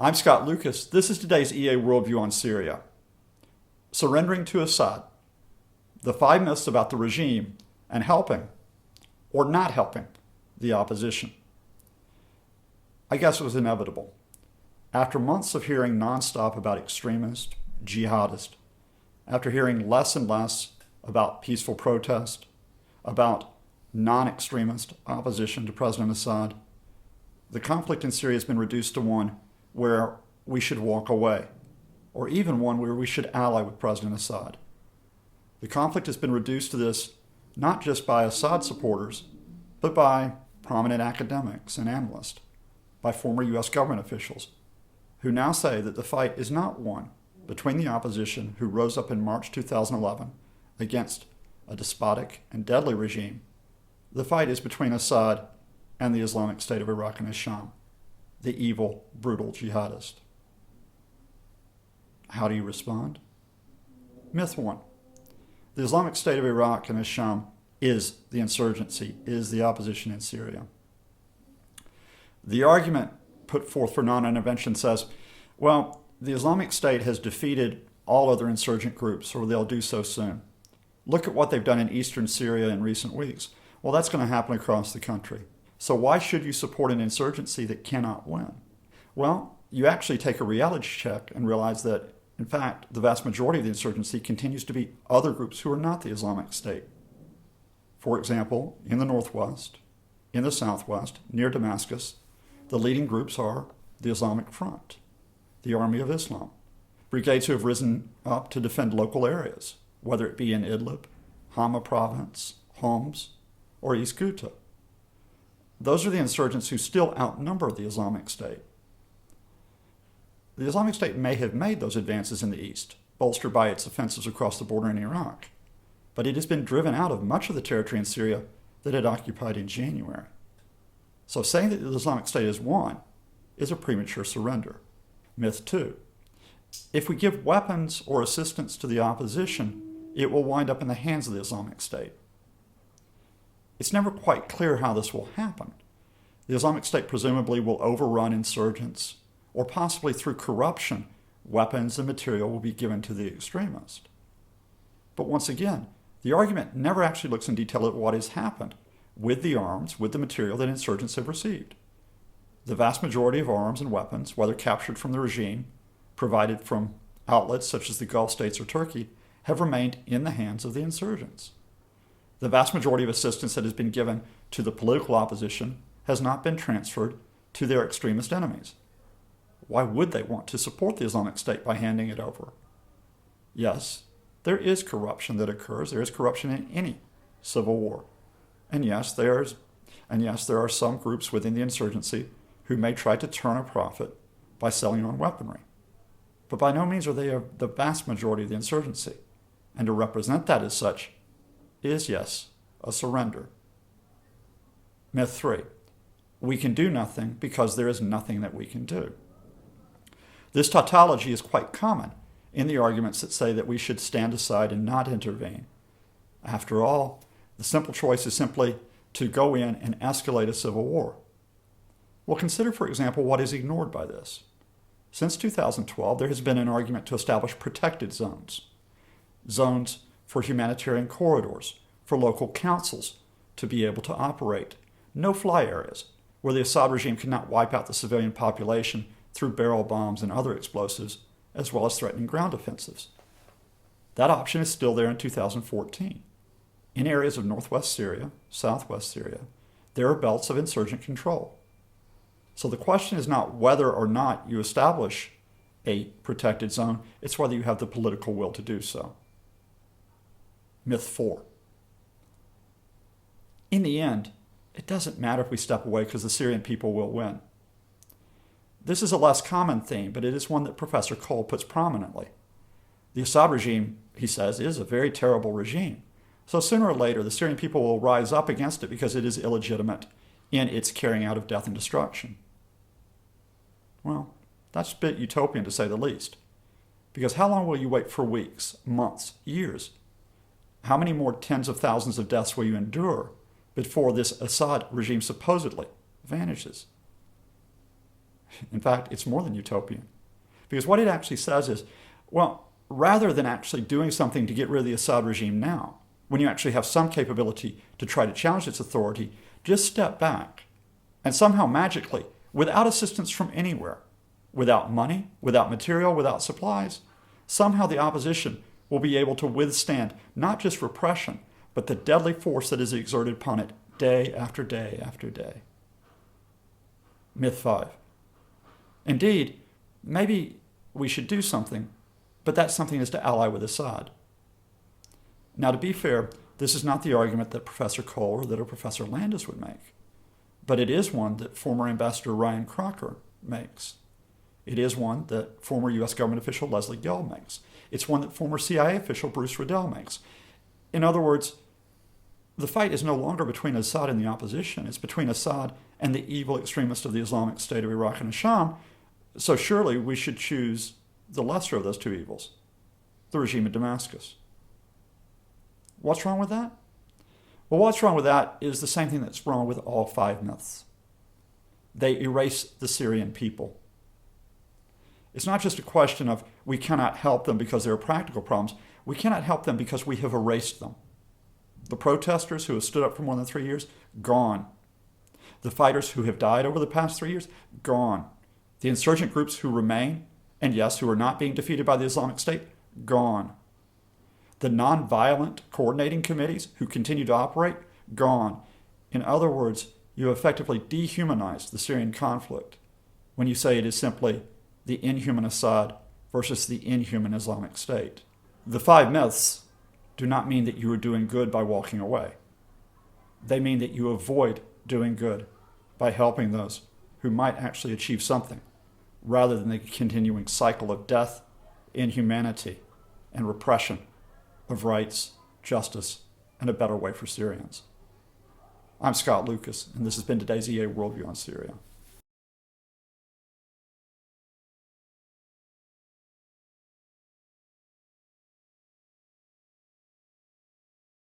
I'm Scott Lucas. This is today's EA Worldview on Syria. Surrendering to Assad. The 5 myths about the regime and helping, or not helping, the opposition. I guess it was inevitable. After months of hearing nonstop about extremist, jihadist, after hearing less and less about peaceful protest, about non-extremist opposition to President Assad, the conflict in Syria has been reduced to one where we should walk away, or even one where we should ally with President Assad. The conflict has been reduced to this not just by Assad supporters, but by prominent academics and analysts, by former U.S. government officials, who now say that the fight is not one between the opposition who rose up in March 2011 against a despotic and deadly regime. The fight is between Assad and the Islamic State of Iraq and Sham, the evil, brutal jihadist. How do you respond? Myth 1. The Islamic State of Iraq and Sham is the insurgency, is the opposition in Syria. The argument put forth for non-intervention says, well, the Islamic State has defeated all other insurgent groups, or they'll do so soon. Look at what they've done in eastern Syria in recent weeks. Well, that's going to happen across the country. So why should you support an insurgency that cannot win? Well, you actually take a reality check and realize that, in fact, the vast majority of the insurgency continues to be other groups who are not the Islamic State. For example, in the northwest, in the southwest, near Damascus, the leading groups are the Islamic Front, the Army of Islam, brigades who have risen up to defend local areas, whether it be in Idlib, Hama province, Homs, or East Ghouta. Those are the insurgents who still outnumber the Islamic State. The Islamic State may have made those advances in the east, bolstered by its offensives across the border in Iraq, but it has been driven out of much of the territory in Syria that it occupied in January. So saying that the Islamic State has won is a premature surrender. Myth 2. If we give weapons or assistance to the opposition, it will wind up in the hands of the Islamic State. It's never quite clear how this will happen. The Islamic State presumably will overrun insurgents, or possibly through corruption, weapons and material will be given to the extremist. But once again, the argument never actually looks in detail at what has happened with the arms, with the material that insurgents have received. The vast majority of arms and weapons, whether captured from the regime, provided from outlets such as the Gulf states or Turkey, have remained in the hands of the insurgents. The vast majority of assistance that has been given to the political opposition has not been transferred to their extremist enemies. Why would they want to support the Islamic State by handing it over? Yes, there is corruption that occurs. There is corruption in any civil war. And yes, there are some groups within the insurgency who may try to turn a profit by selling on weaponry. But by no means are they the vast majority of the insurgency. And to represent that as such is, yes, a surrender. Myth 3. We can do nothing because there is nothing that we can do. This tautology is quite common in the arguments that say that we should stand aside and not intervene. After all, the simple choice is simply to go in and escalate a civil war. Well, consider, for example, what is ignored by this. Since 2012, there has been an argument to establish protected zones. Zones for humanitarian corridors, for local councils to be able to operate. No-fly areas, where the Assad regime cannot wipe out the civilian population through barrel bombs and other explosives, as well as threatening ground offensives. That option is still there in 2014. In areas of northwest Syria, southwest Syria, there are belts of insurgent control. So the question is not whether or not you establish a protected zone, it's whether you have the political will to do so. Myth 4. In the end, it doesn't matter if we step away because the Syrian people will win. This is a less common theme, but it is one that Professor Cole puts prominently. The Assad regime, he says, is a very terrible regime. So sooner or later, the Syrian people will rise up against it because it is illegitimate in its carrying out of death and destruction. Well, that's a bit utopian to say the least. Because how long will you wait for weeks, months, years? How many more tens of thousands of deaths will you endure before this Assad regime supposedly vanishes? In fact, it's more than utopian. Because what it actually says is, well, rather than actually doing something to get rid of the Assad regime now, when you actually have some capability to try to challenge its authority, just step back. And somehow magically, without assistance from anywhere, without money, without material, without supplies, somehow the opposition will be able to withstand not just repression, but the deadly force that is exerted upon it day after day after day. Myth 5. Indeed, maybe we should do something, but that something is to ally with Assad. Now, to be fair, this is not the argument that Professor Cole or that a Professor Landis would make, but it is one that former Ambassador Ryan Crocker makes. It is one that former U.S. government official Leslie Gelb makes. It's one that former CIA official Bruce Riddell makes. In other words, the fight is no longer between Assad and the opposition. It's between Assad and the evil extremists of the Islamic State of Iraq and Sham. So surely we should choose the lesser of those two evils, the regime of Damascus. What's wrong with that? Well, what's wrong with that is the same thing that's wrong with all 5 myths. They erase the Syrian people. It's not just a question of we cannot help them because there are practical problems. We cannot help them because we have erased them. The protesters who have stood up for more than 3 years, gone. The fighters who have died over the past 3 years, gone. The insurgent groups who remain, and yes, who are not being defeated by the Islamic State, gone. The nonviolent coordinating committees who continue to operate, gone. In other words, you effectively dehumanized the Syrian conflict when you say it is simply the inhuman Assad versus the inhuman Islamic State. The 5 myths do not mean that you are doing good by walking away. They mean that you avoid doing good by helping those who might actually achieve something, rather than the continuing cycle of death, inhumanity, and repression of rights, justice, and a better way for Syrians. I'm Scott Lucas, and this has been today's EA Worldview on Syria.